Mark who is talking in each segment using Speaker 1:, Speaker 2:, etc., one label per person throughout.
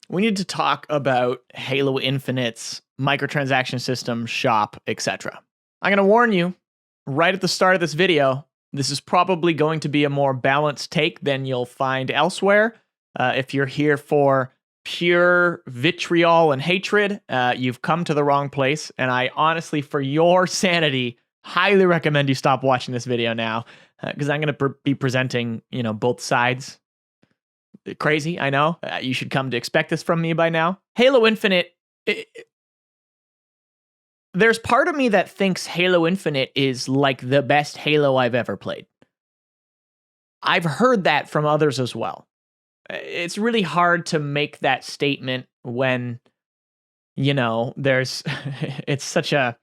Speaker 1: we need to talk about Halo Infinite's microtransaction system, shop, etc. I'm going to warn you right at the start of this video, this is probably going to be a more balanced take than you'll find elsewhere. If you're here for pure vitriol and hatred, you've come to the wrong place. And I honestly, for your sanity, highly recommend you stop watching this video now, because I'm going to be presenting, both sides. Crazy, I know. You should come to expect this from me by now. Halo Infinite, there's part of me that thinks Halo Infinite is like the best Halo I've ever played. I've heard that from others as well. It's really hard to make that statement when, it's such a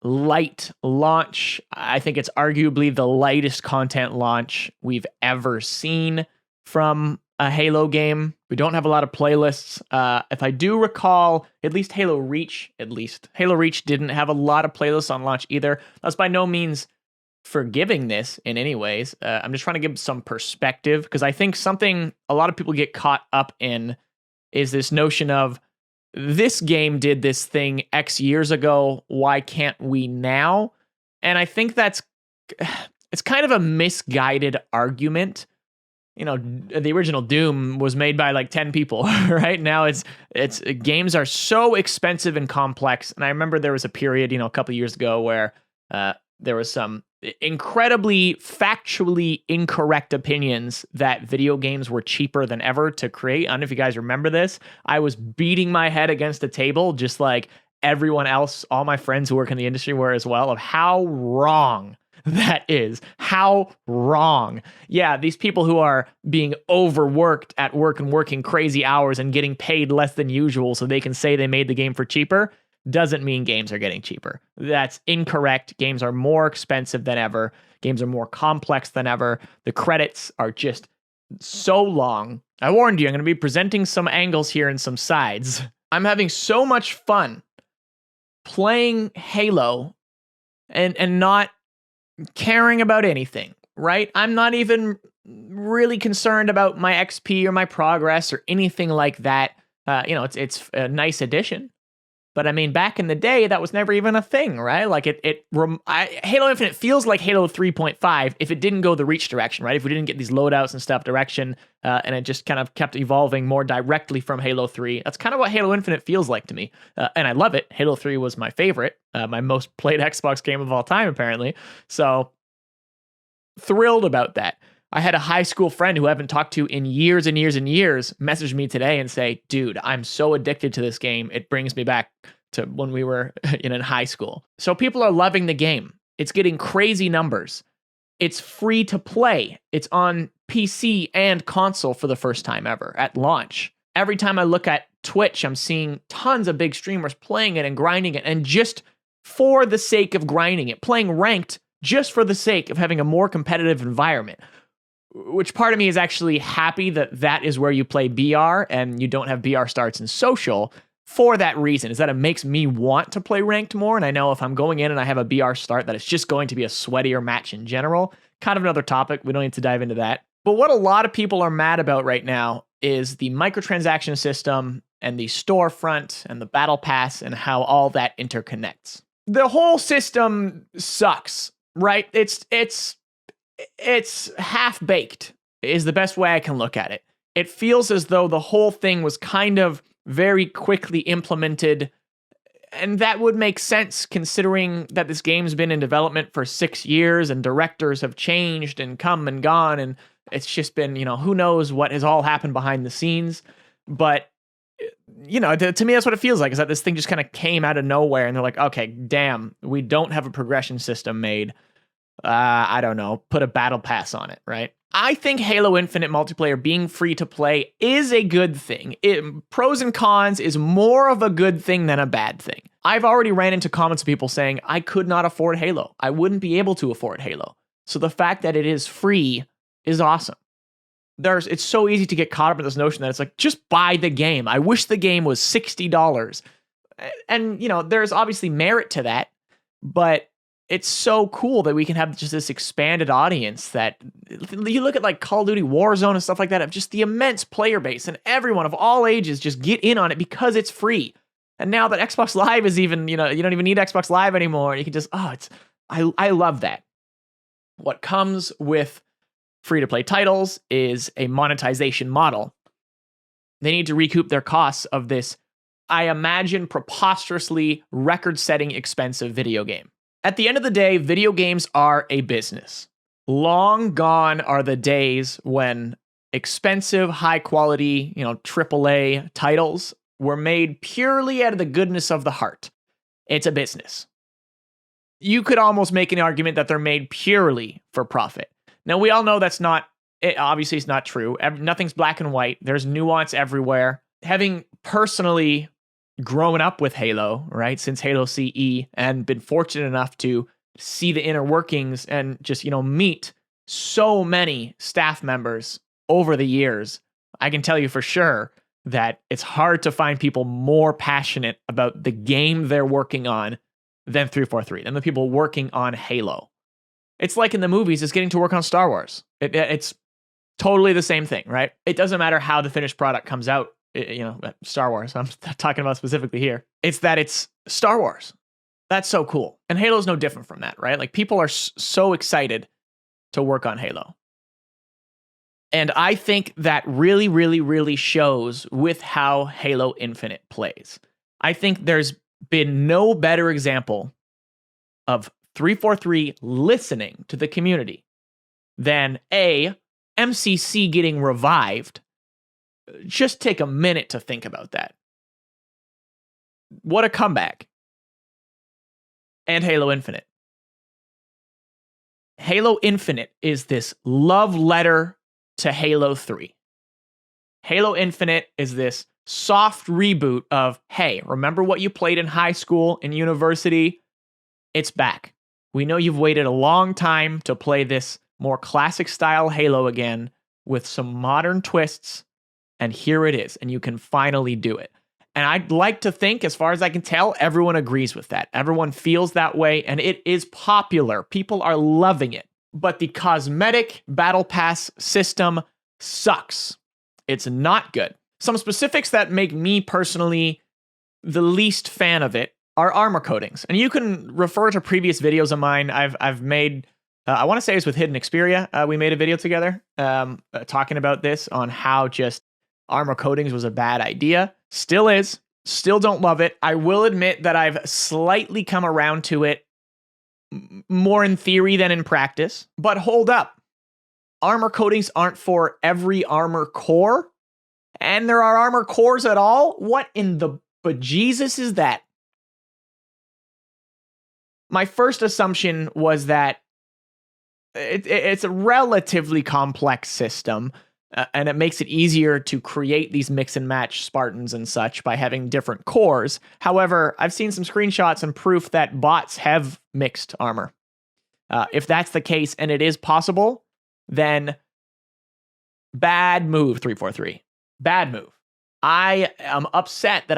Speaker 1: light launch. I think it's arguably the lightest content launch we've ever seen from a Halo game. We don't have a lot of playlists. If I do recall, at least Halo Reach didn't have a lot of playlists on launch either. That's by no means forgiving this in any ways. I'm just trying to give some perspective, because I think something a lot of people get caught up in is this notion of, this game did this thing X years ago, why can't we now? And I think it's kind of a misguided argument. The original Doom was made by like 10 people, right? Now it's games are so expensive and complex. And I remember there was a period, a couple of years ago where there was some incredibly factually incorrect opinions that video games were cheaper than ever to create. I don't know if you guys remember this. I was beating my head against a table, just like everyone else, all my friends who work in the industry were as well, of how wrong that is. How wrong. Yeah, these people who are being overworked at work and working crazy hours and getting paid less than usual so they can say they made the game for cheaper doesn't mean games are getting cheaper. That's incorrect. Games are more expensive than ever. Games are more complex than ever. The credits are just so long. I warned you, I'm going to be presenting some angles here and some sides. I'm having so much fun playing Halo and not caring about anything, right? I'm not even really concerned about my XP or my progress or anything like that. It's a nice addition. But I mean, back in the day, that was never even a thing, right? Like Halo Infinite feels like Halo 3.5 if it didn't go the Reach direction, right? If we didn't get these loadouts and stuff direction, and it just kind of kept evolving more directly from Halo 3. That's kind of what Halo Infinite feels like to me. And I love it. Halo 3 was my favorite, my most played Xbox game of all time, apparently. So thrilled about that. I had a high school friend who I haven't talked to in years and years and years message me today and say, dude, I'm so addicted to this game. It brings me back to when we were in high school. So people are loving the game. It's getting crazy numbers. It's free to play. It's on PC and console for the first time ever at launch. Every time I look at Twitch, I'm seeing tons of big streamers playing it and grinding it, and just for the sake of grinding it, playing ranked just for the sake of having a more competitive environment. Which part of me is actually happy that is where you play BR and you don't have BR starts in social for that reason, is that it makes me want to play ranked more. And I know if I'm going in and I have a BR start, that it's just going to be a sweatier match in general. Kind of another topic. We don't need to dive into that. But what a lot of people are mad about right now is the microtransaction system and the storefront and the battle pass and how all that interconnects. The whole system sucks, right? It's half-baked is the best way I can look at it. It feels as though the whole thing was kind of very quickly implemented, and that would make sense considering that this game's been in development for 6 years and directors have changed and come and gone, and it's just been, who knows what has all happened behind the scenes. But, to me, that's what it feels like, is that this thing just kind of came out of nowhere, and they're like, okay, damn, we don't have a progression system made. I don't know, put a battle pass on it, right? I think Halo Infinite multiplayer being free to play is a good thing. Pros and cons is more of a good thing than a bad thing. I've already ran into comments of people saying, I could not afford Halo. I wouldn't be able to afford Halo. So the fact that it is free is awesome. It's so easy to get caught up in this notion that it's like, just buy the game. I wish the game was $60. And, there's obviously merit to that, but it's so cool that we can have just this expanded audience that you look at like Call of Duty Warzone and stuff like that, of just the immense player base, and everyone of all ages just get in on it because it's free. And now that Xbox Live is even, you don't even need Xbox Live anymore. You can just, I love that. What comes with free-to-play titles is a monetization model. They need to recoup their costs of this, I imagine, preposterously record-setting expensive video game. At the end of the day, video games are a business. Long gone are the days when expensive, high-quality, AAA titles were made purely out of the goodness of the heart. It's a business. You could almost make an argument that they're made purely for profit. Now, we all know that's not, obviously it's not true. Nothing's black and white. There's nuance everywhere. Having personally grown up with Halo, right, since Halo CE, and been fortunate enough to see the inner workings and just, meet so many staff members over the years, I can tell you for sure that it's hard to find people more passionate about the game they're working on than 343, than the people working on Halo. It's like in the movies, it's getting to work on Star Wars. It's totally the same thing, right? It doesn't matter how the finished product comes out, Star Wars, I'm talking about specifically here. It's that it's Star Wars. That's so cool. And Halo's no different from that, right? Like, people are so excited to work on Halo. And I think that really, really, really shows with how Halo Infinite plays. I think there's been no better example of 343 listening to the community than MCC getting revived. Just take a minute to think about that. What a comeback. And Halo Infinite. Halo Infinite is this love letter to Halo 3. Halo Infinite is this soft reboot of, hey, remember what you played in high school and university? It's back. We know you've waited a long time to play this more classic style Halo again with some modern twists, and here it is, and you can finally do it. And I'd like to think, as far as I can tell, everyone agrees with that. Everyone feels that way, and it is popular. People are loving it. But the cosmetic Battle Pass system sucks. It's not good. Some specifics that make me personally the least fan of it are armor coatings. And you can refer to previous videos of mine. I've made, I want to say it's with Hidden Xperia. We made a video together talking about this, on how just armor coatings was a bad idea. Still is. Still don't love it. I will admit that I've slightly come around to it, more in theory than in practice. But hold up. Armor coatings aren't for every armor core. And there are armor cores at all? What in the bejesus is that? My first assumption was that it's a relatively complex system, and it makes it easier to create these mix and match Spartans and such by having different cores. However, I've seen some screenshots and proof that bots have mixed armor. If that's the case, and it is possible, then bad move, 343. Bad move. I am upset that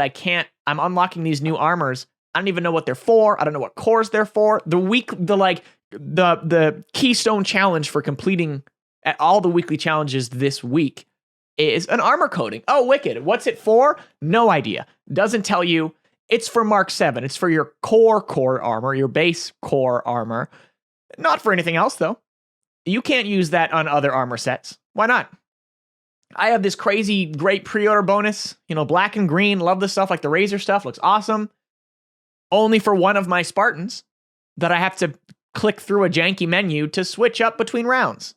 Speaker 1: I'm unlocking these new armors. I don't even know what they're for. I don't know what cores they're for. The keystone challenge for completing all the weekly challenges this week is an armor coating. Oh, wicked. What's it for? No idea. Doesn't tell you. It's for Mark 7. It's for your core armor, your base core armor. Not for anything else, though. You can't use that on other armor sets. Why not? I have this crazy great pre-order bonus, black and green. Love the stuff, like the Razor stuff. Looks awesome. Only for one of my Spartans that I have to click through a janky menu to switch up between rounds.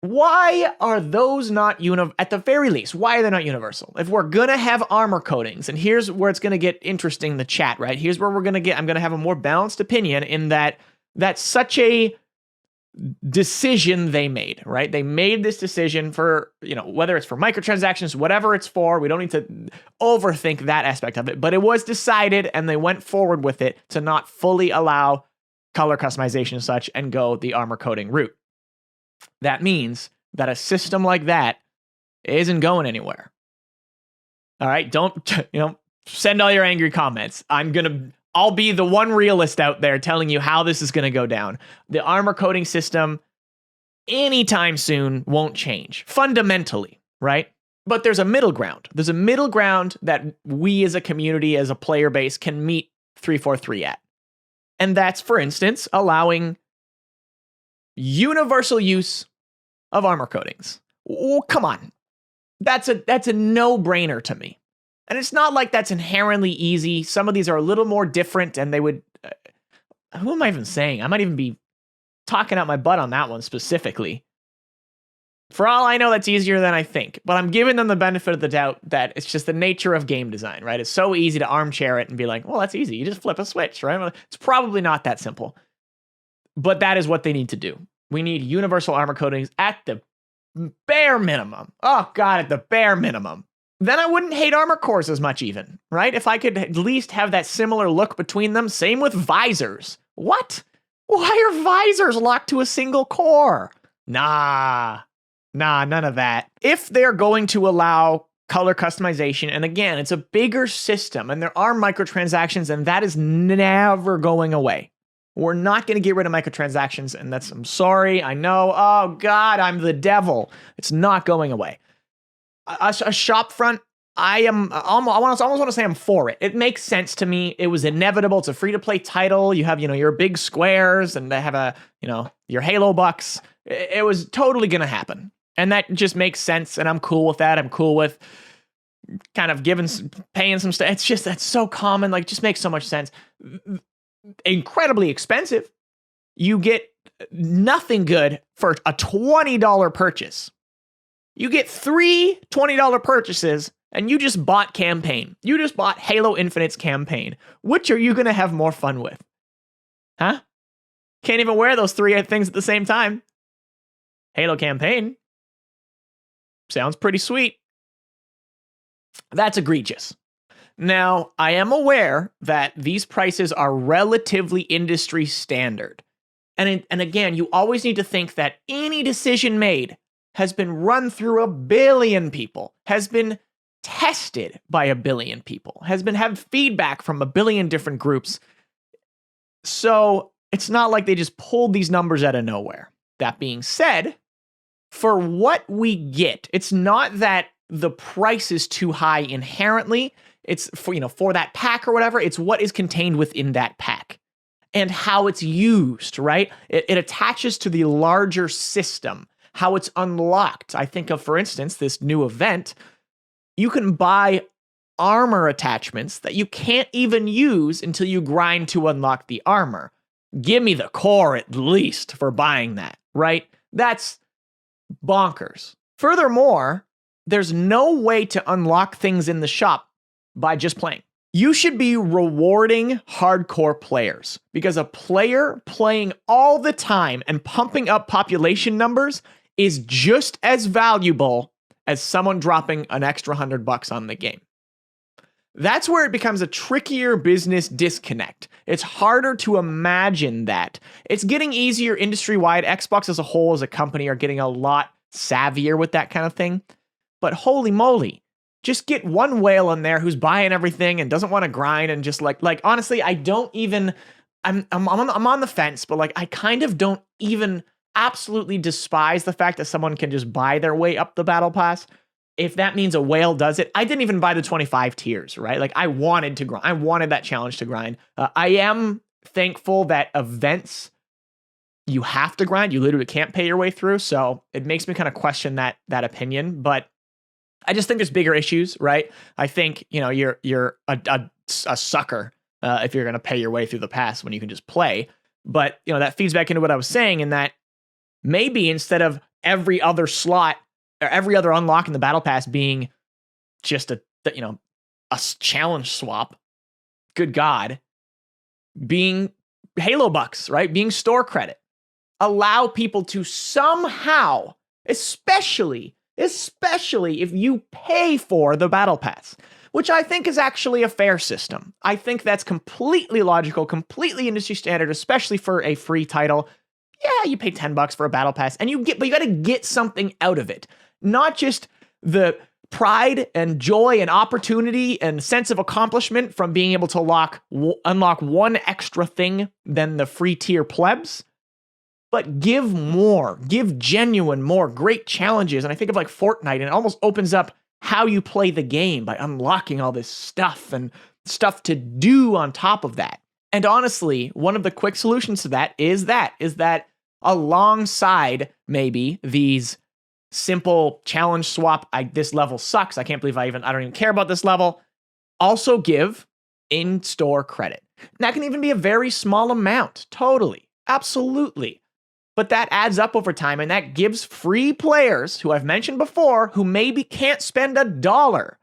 Speaker 1: Why are those not at the very least, why are they not universal? If we're going to have armor coatings, and here's where it's going to get interesting in the chat, right? Here's where I'm going to have a more balanced opinion, in that that's such a decision they made, right? They made this decision for, whether it's for microtransactions, whatever it's for, we don't need to overthink that aspect of it, but it was decided, and they went forward with it to not fully allow color customization and such, and go the armor coating route. That means that a system like that isn't going anywhere. All right, don't, send all your angry comments. I'm going to I'll be the one realist out there telling you how this is going to go down. The armor coating system anytime soon won't change fundamentally, right? But there's a middle ground. There's a middle ground that we as a community, as a player base, can meet 343 at. And that's, for instance, allowing universal use of armor coatings. Oh, come on. That's a no-brainer to me. And it's not like that's inherently easy. Some of these are a little more different, and they would... who am I even saying? I might even be talking out my butt on that one specifically. For all I know, that's easier than I think. But I'm giving them the benefit of the doubt that it's just the nature of game design, right? It's so easy to armchair it and be like, well, that's easy. You just flip a switch, right? Well, it's probably not that simple. But that is what they need to do. We need universal armor coatings at the bare minimum. Oh, God, at the bare minimum. Then I wouldn't hate armor cores as much even, right? If I could at least have that similar look between them. Same with visors. What? Why are visors locked to a single core? Nah, none of that. If they're going to allow color customization, and again, it's a bigger system, and there are microtransactions, and that is never going away. We're not going to get rid of microtransactions, and I'm sorry, I know. Oh, God, I'm the devil. It's not going away. A shop front, I almost want to say I'm for it. It makes sense to me. It was inevitable. It's a free-to-play title. You have, your big squares, and they have your Halo bucks. It was totally going to happen. And that just makes sense, and I'm cool with that. I'm cool with kind of paying some stuff. It's just, that's so common. Like, it just makes so much sense. Incredibly expensive. You get nothing good for a $20 purchase. You get 3 $20 purchases, and you just bought campaign. You just bought Halo Infinite's campaign. Which are you going to have more fun with? Huh? Can't even wear those 3 things at the same time. Halo campaign. Sounds pretty sweet. That's egregious. Now, I am aware that these prices are relatively industry standard. And again, you always need to think that any decision made has been run through 1 billion people, has been tested by 1 billion people, has been had feedback from 1 billion different groups. So it's not like they just pulled these numbers out of nowhere. That being said, for what we get, it's not that the price is too high inherently. It's for that pack or whatever. It's what is contained within that pack and how it's used, right? It attaches to the larger system, how it's unlocked. I think of, for instance, this new event. You can buy armor attachments that you can't even use until you grind to unlock the armor. Give me the core at least for buying that, right? That's bonkers. Furthermore, there's no way to unlock things in the shop by just playing. You should be rewarding hardcore players, because a player playing all the time and pumping up population numbers is just as valuable as someone dropping an extra $100 on the game. That's where it becomes a trickier business disconnect. It's harder to imagine that. It's getting easier industry-wide. Xbox as a whole, as a company, are getting a lot savvier with that kind of thing. But holy moly, just get one whale in there who's buying everything and doesn't want to grind, and just like honestly, I don't even, I'm on the fence, but like I kind of don't even absolutely despise the fact that someone can just buy their way up the battle pass. If that means a whale does it, I didn't even buy the 25 tiers, right? Like I wanted to grind. I wanted that challenge to grind. I am thankful that events, you have to grind. You literally can't pay your way through. So it makes me kind of question that opinion. But I just think there's bigger issues, right? I think, you're a sucker if you're going to pay your way through the pass when you can just play. But, that feeds back into what I was saying, in that maybe instead of every other slot or every other unlock in the battle pass being just a challenge swap, good God, being Halo bucks, right? Being store credit. Allow people to somehow, especially if you pay for the battle pass, which I think is actually a fair system. I think that's completely logical, completely industry standard, especially for a free title. Yeah, you pay $10 for a battle pass, and but you got to get something out of it. Not just the pride and joy and opportunity and sense of accomplishment from being able to unlock one extra thing than the free tier plebs. But give more, give genuine more great challenges. And I think of like Fortnite, and it almost opens up how you play the game by unlocking all this stuff and stuff to do on top of that. And honestly, one of the quick solutions to that is that alongside maybe these simple challenge swap, this level sucks, I can't believe I don't even care about this level, also give in-store credit. And that can even be a very small amount, totally, absolutely. But that adds up over time, and that gives free players, who I've mentioned before, who maybe can't spend $1,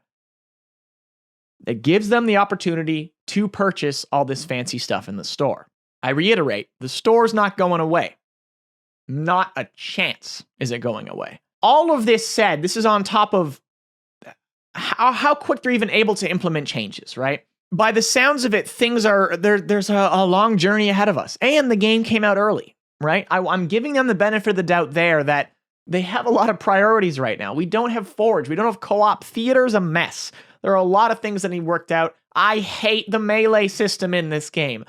Speaker 1: that gives them the opportunity to purchase all this fancy stuff in the store. I reiterate, the store's not going away. Not a chance is it going away. All of this said, this is on top of how quick they're even able to implement changes, right? By the sounds of it, there's a long journey ahead of us. And the game came out early, right? I'm giving them the benefit of the doubt there that they have a lot of priorities right now. We don't have Forge. We don't have co-op. Theater's a mess. There are a lot of things that need worked out. I hate the melee system in this game.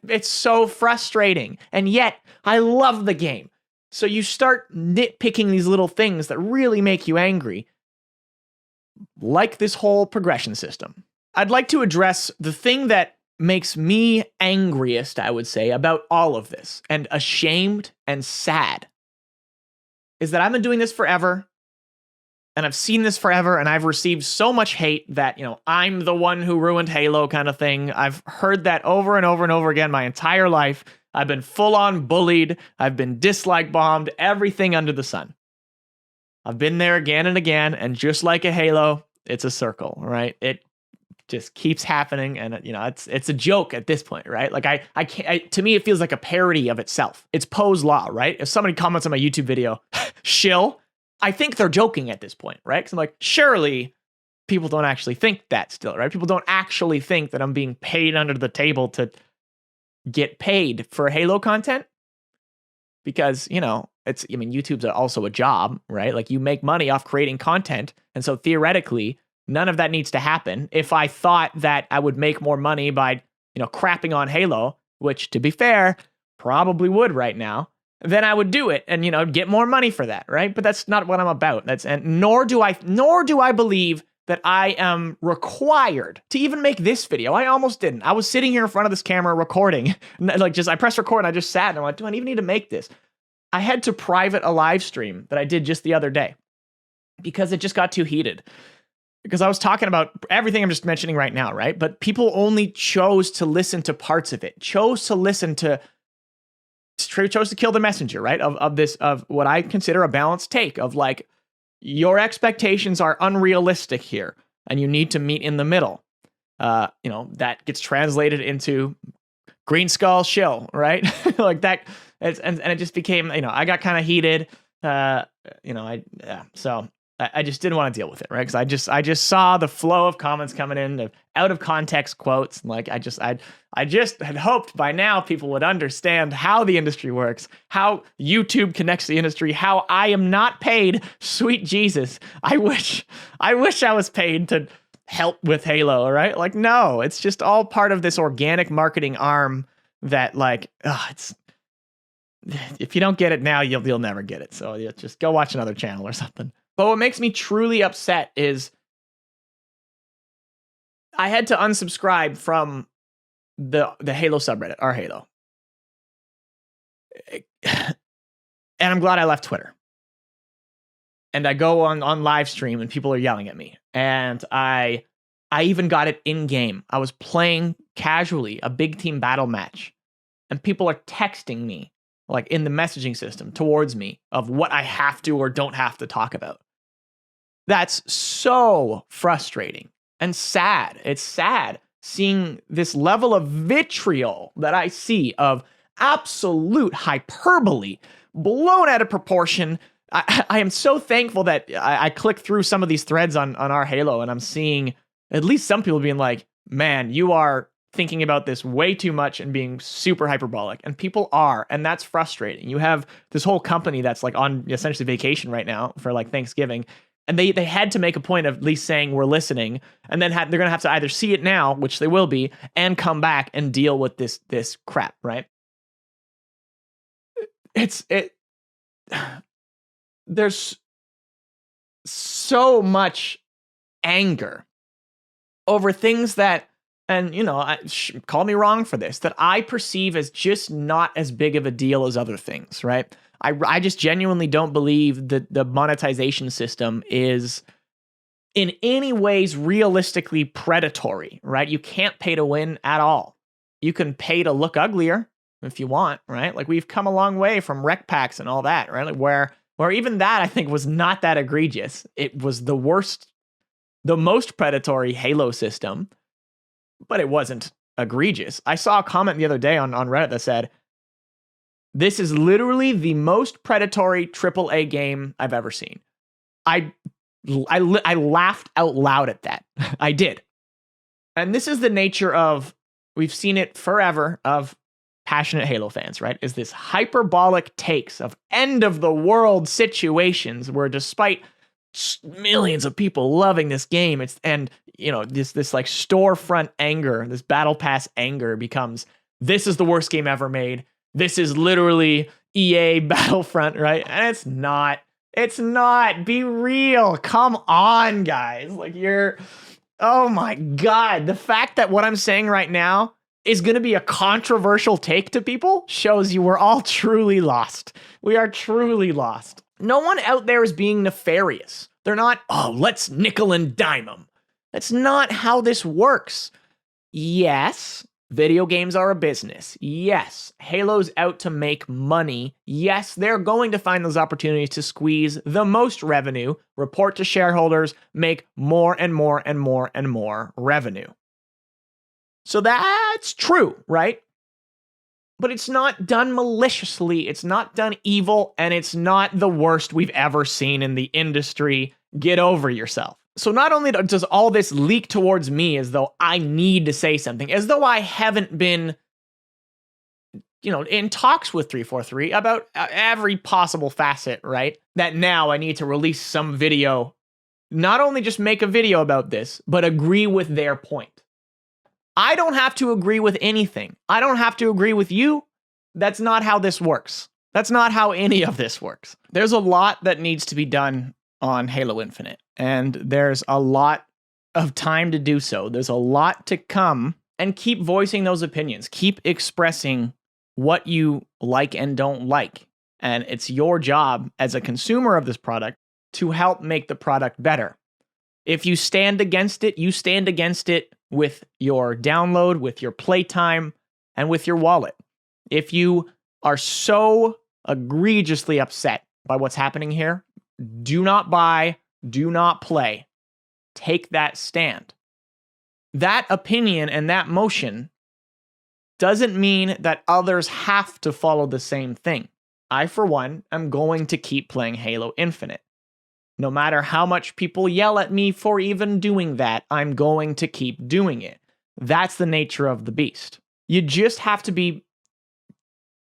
Speaker 1: It's so frustrating. And yet, I love the game. So you start nitpicking these little things that really make you angry, like this whole progression system. I'd like to address the thing that makes me angriest, I would say, about all of this, and ashamed and sad, is that I've been doing this forever, and I've seen this forever, and I've received so much hate that, I'm the one who ruined Halo kind of thing. I've heard that over and over and over again my entire life. I've been full-on bullied. I've been dislike bombed, everything under the sun. I've been there again and again, and just like a Halo, it's a circle, right? It just keeps happening, and it's a joke at this point, right? Like I can't. To me, it feels like a parody of itself. It's Poe's law, right? If somebody comments on my YouTube video, shill, I think they're joking at this point, right? Because I'm like, surely people don't actually think that still, right? People don't actually think that I'm being paid under the table to get paid for Halo content, because YouTube's also a job, right? Like, you make money off creating content, and so theoretically none of that needs to happen. If I thought that I would make more money by crapping on Halo, which, to be fair, probably would right now, then I would do it and get more money for that, right? But that's not what I'm about. Nor do I believe that I am required to even make this video. I almost didn't. I was sitting here in front of this camera recording. I pressed record and I just sat and I'm like, do I even need to make this? I had to private a live stream that I did just the other day because it just got too heated. Because I was talking about everything I'm just mentioning right now, right? But people only chose to listen to parts of it, chose to kill the messenger, right? Of what I consider a balanced take of like, your expectations are unrealistic here, and you need to meet in the middle. That gets translated into Greenskull shill, right? Like that, and it just became, I got kind of heated. So I just didn't want to deal with it, right? Because I just saw the flow of comments coming in of out of context quotes, and like I just had hoped by now people would understand how the industry works, how YouTube connects the industry, how I am not paid. Sweet Jesus, I wish I was paid to help with Halo, right? Like, no, it's just all part of this organic marketing arm that, like, it's, if you don't get it now, you'll never get it. So just go watch another channel or something. But what makes me truly upset is I had to unsubscribe from the Halo subreddit, our Halo. And I'm glad I left Twitter. And I go on live stream and people are yelling at me. And I even got it in game. I was playing casually a big team battle match, and people are texting me, like in the messaging system towards me, of what I have to or don't have to talk about. That's so frustrating and sad. It's sad seeing this level of vitriol that I see, of absolute hyperbole, blown out of proportion. I am so thankful that I clicked through some of these threads on our Halo, and I'm seeing at least some people being like, man, you are thinking about this way too much and being super hyperbolic. And people are, and that's frustrating. You have this whole company that's like on essentially vacation right now for like Thanksgiving, And they had to make a point of at least saying we're listening, and then they're going to have to either see it now, which they will be, and come back and deal with this crap, right? There's so much anger over things that, and call me wrong for this, that I perceive as just not as big of a deal as other things, right? I just genuinely don't believe that the monetization system is in any ways realistically predatory, right? You can't pay to win at all. You can pay to look uglier if you want, right? Like, we've come a long way from rec packs and all that, right? Like where even that I think was not that egregious. It was the most predatory Halo system, but it wasn't egregious. I saw a comment the other day on Reddit that said, "This is literally the most predatory AAA game I've ever seen." I laughed out loud at that. I did. And this is the nature of, we've seen it forever, of passionate Halo fans, right? Is this hyperbolic takes of end of the world situations where, despite millions of people loving this game, this like storefront anger, this battle pass anger becomes, this is the worst game ever made. This is literally EA Battlefront, right? And it's not. It's not. Be real. Come on, guys. Like, oh my God. The fact that what I'm saying right now is going to be a controversial take to people shows you we're all truly lost. We are truly lost. No one out there is being nefarious. They're not, let's nickel and dime them. That's not how this works. Yes, video games are a business. Yes, Halo's out to make money. Yes, they're going to find those opportunities to squeeze the most revenue, report to shareholders, make more and more and more and more revenue. So that's true, right? But it's not done maliciously, it's not done evil, and it's not the worst we've ever seen in the industry. Get over yourself. So not only does all this leak towards me as though I need to say something, as though I haven't been, in talks with 343 about every possible facet, right? That now I need to release some video, not only just make a video about this, but agree with their point. I don't have to agree with anything. I don't have to agree with you. That's not how this works. That's not how any of this works. There's a lot that needs to be done on Halo Infinite, and there's a lot of time to do so. There's a lot to come, and keep voicing those opinions. Keep expressing what you like and don't like. And it's your job as a consumer of this product to help make the product better. If you stand against it, you stand against it with your download, with your playtime, and with your wallet. If you are so egregiously upset by what's happening here, do not buy, do not play. Take that stand. That opinion and that motion doesn't mean that others have to follow the same thing. I, for one, am going to keep playing Halo Infinite. No matter how much people yell at me for even doing that, I'm going to keep doing it. That's the nature of the beast. You just have to be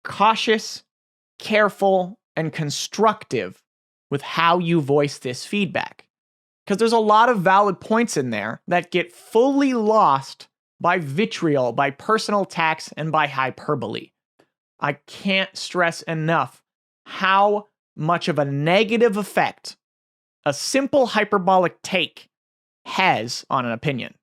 Speaker 1: cautious, careful, and constructive with how you voice this feedback. Because there's a lot of valid points in there that get fully lost by vitriol, by personal attacks, and by hyperbole. I can't stress enough how much of a negative effect a simple hyperbolic take has on an opinion.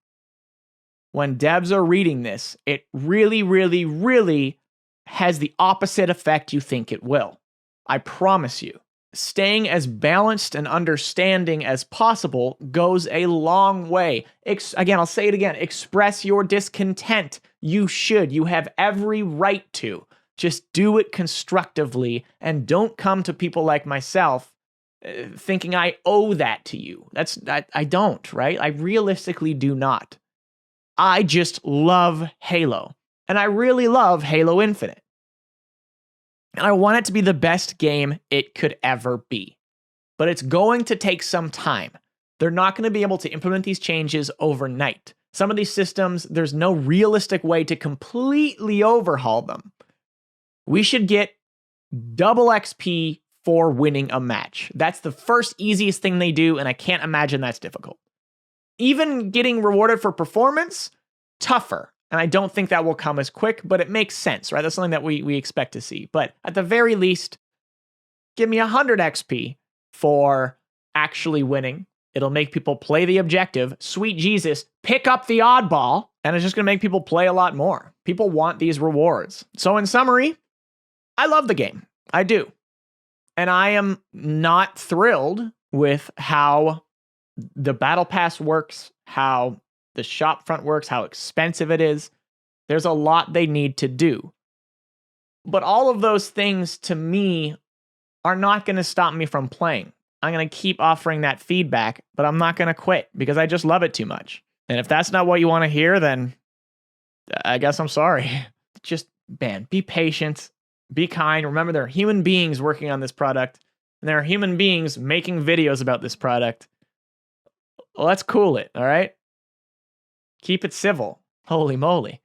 Speaker 1: When devs are reading this, it really, really, really has the opposite effect you think it will. I promise you. Staying as balanced and understanding as possible goes a long way. Again, I'll say it again. Express your discontent. You should. You have every right to. Just do it constructively, and don't come to people like myself thinking I owe that to you. I don't, right? I realistically do not. I just love Halo, and I really love Halo Infinite. And I want it to be the best game it could ever be. But it's going to take some time. They're not going to be able to implement these changes overnight. Some of these systems, there's no realistic way to completely overhaul them. We should get double XP for winning a match. That's the first easiest thing they do, and I can't imagine that's difficult. Even getting rewarded for performance, tougher. And I don't think that will come as quick, but it makes sense, right? That's something that we expect to see. But at the very least, give me 100 XP for actually winning. It'll make people play the objective. Sweet Jesus, pick up the oddball, and it's just going to make people play a lot more. People want these rewards. So in summary, I love the game. I do. And I am not thrilled with how the battle pass works, how the shop front works, how expensive it is. There's a lot they need to do. But all of those things, to me, are not going to stop me from playing. I'm going to keep offering that feedback, but I'm not going to quit because I just love it too much. And if that's not what you want to hear, then I guess I'm sorry. Just, man, be patient, be kind. Remember, there are human beings working on this product, and there are human beings making videos about this product. Let's cool it, all right? Keep it civil. Holy moly.